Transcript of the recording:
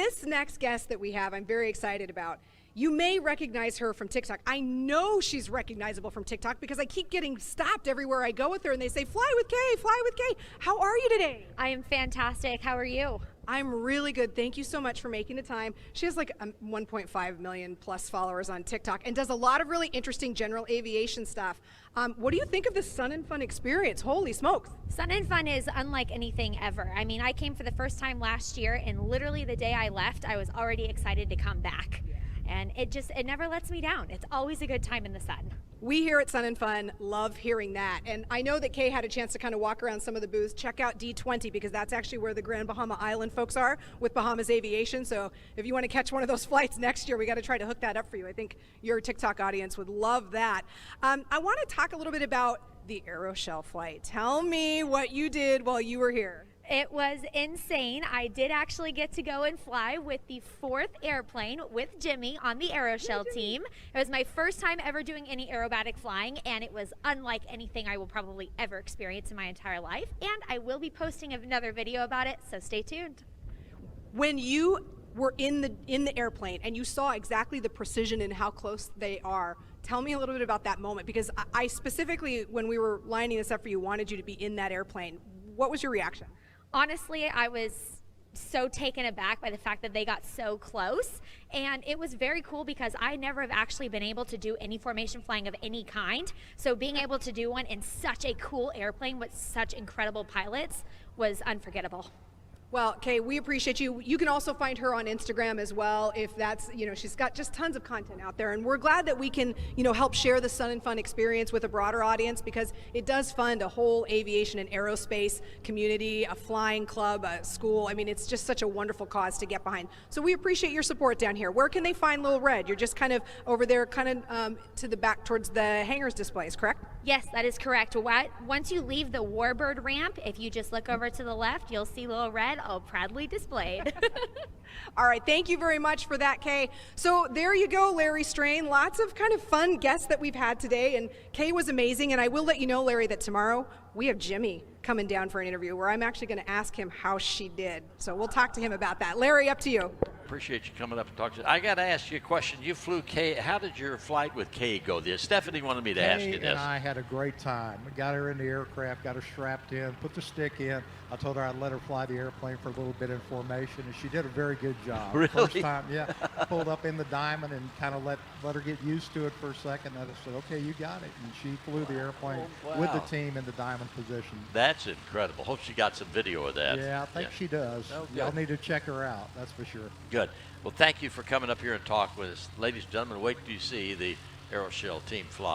This next guest that we have, I'm very excited about. You may recognize her from TikTok. I know she's recognizable from TikTok because I keep getting stopped everywhere I go with her and they say, fly with Kay, fly with Kay. How are you today? I am fantastic. How are you? I'm really good. Thank you so much for making the time. She has like 1.5 million plus followers on TikTok and does a lot of really interesting general aviation stuff. What do you think of the Sun and Fun experience? Holy smokes. Sun and Fun is unlike anything ever. I mean, I came for the first time last year, and literally the day I left, I was already excited to come back. And it never lets me down. It's always a good time in the sun. We here at Sun and Fun love hearing that. And I know that Kay had a chance to kind of walk around some of the booths. Check out D20 because that's actually where the Grand Bahama Island folks are with Bahamas Aviation. So if you want to catch one of those flights next year, we got to try to hook that up for you. I think your TikTok audience would love that. I want to talk a little bit about the Aeroshell flight. Tell me what you did while you were here. It was insane. I did actually get to go and fly with the 4th airplane with Jimmy on the Aeroshell team. It was my first time ever doing any aerobatic flying, and it was unlike anything I will probably ever experience in my entire life. And I will be posting another video about it, so stay tuned. When you were in the airplane and you saw exactly the precision and how close they are, tell me a little bit about that moment, because I specifically, when we were lining this up for you, wanted you to be in that airplane. What was your reaction? Honestly, I was so taken aback by the fact that they got so close, and it was very cool because I never have actually been able to do any formation flying of any kind, so being able to do one in such a cool airplane with such incredible pilots was unforgettable. Well, Kay, we appreciate you. You can also find her on Instagram as well if that's, she's got just tons of content out there. And we're glad that we can, help share the Sun and Fun experience with a broader audience because it does fund a whole aviation and aerospace community, a flying club, a school. I mean, it's just such a wonderful cause to get behind. So we appreciate your support down here. Where can they find Lil Red? You're just kind of over there, kind of to the back towards the hangars displays, correct? Yes, that is correct. Once you leave the Warbird ramp, if you just look over to the left, you'll see Lil Red all proudly displayed. All right, thank you very much for that, Kay. So there you go, Larry Strain. Lots of kind of fun guests that we've had today, and Kay was amazing. And I will let you know, Larry, that tomorrow we have Jimmy coming down for an interview where I'm actually going to ask him how she did. So we'll talk to him about that. Larry, up to you. Appreciate you coming up and talking to us. I got to ask you a question. You flew Kay. How did your flight with Kay go? Stephanie wanted me to ask you this. Kay and I had a great time. We got her in the aircraft, got her strapped in, put the stick in. I told her I'd let her fly the airplane for a little bit in formation, and she did a very good job. Really? First time, yeah. Pulled up in the diamond and kind of let her get used to it for a second. I just said, okay, you got it. And she flew the airplane with the team in the diamond position. That's incredible. Hope she got some video of that. Yeah, I think she does. Oh, y'all need to check her out, that's for sure. Good. Well, thank you for coming up here and talk with us. Ladies and gentlemen, wait till you see the Aeroshell team fly.